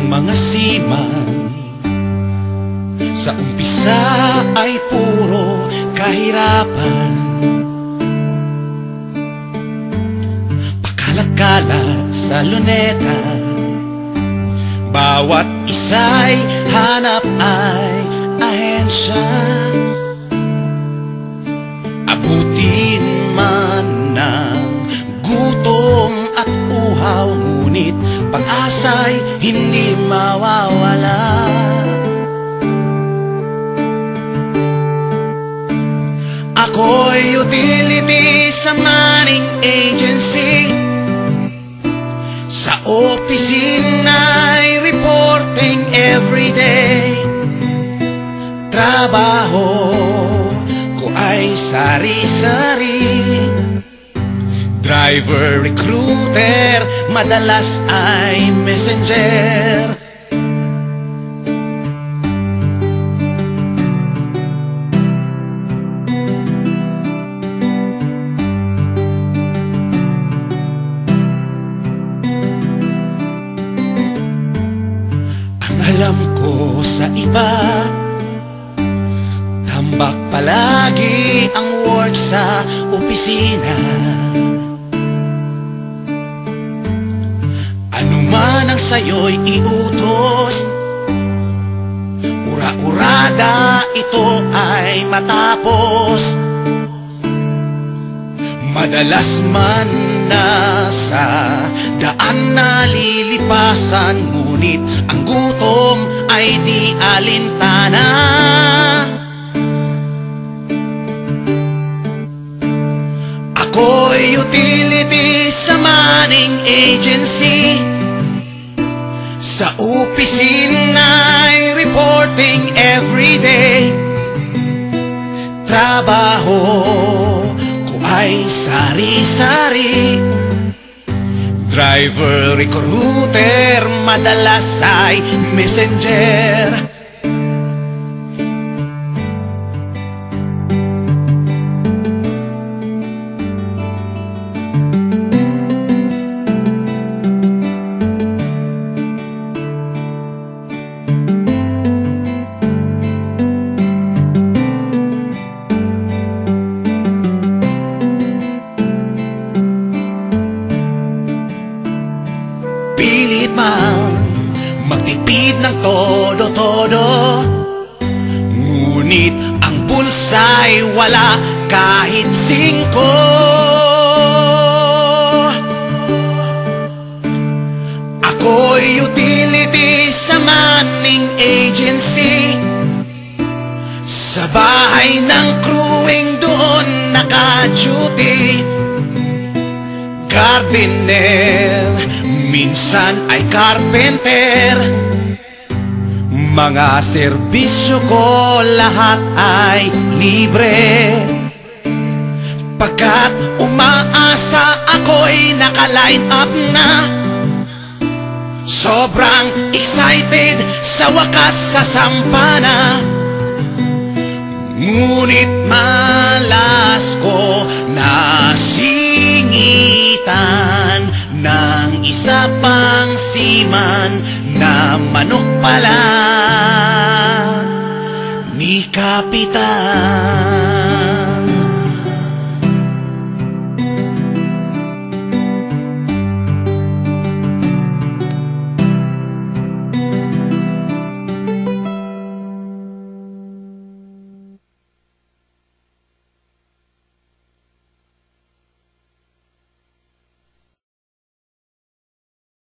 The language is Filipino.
mga seaman sa umpisa ay puro kahirapan. Pakalat-kalat sa luneta, bawat isa'y hanap ay ahensya. Abutin man ng gutom at uhaw, ngunit pag-asa'y hindi mawawala. Ako'y utility sa manning agency, sa opisina'y reporting everyday. Trabaho ko ay sari-sari, driver, recruiter, madalas ay messenger. Ang alam ko sa iba, tambak palagi ang work sa opisina. Ano man ang sa'yo'y iutos, ura-urada ito ay matapos. Madalas man nasa daan na lilipasan, ngunit ang gutom ay di alintana. Ako'y utility sa manning agency, sa opisina'y reporting everyday. Trabaho ko ay sari-sari, driver, recruiter, madalas ay messenger. Pilit man magtipid ng todo-todo, ngunit ang bulsa'y wala kahit 5. Ako'y utility sa manning agency, sa bahay ng crewing doon naka-duty. Gardener, minsan ay carpenter, mga serbisyo ko lahat ay libre. Pagkat umaasa ako'y naka-line up na, sobrang excited sa wakas sasampa na. Ngunit malas ko nasingitan ng isa pang seaman na manok pala ni Kapitan.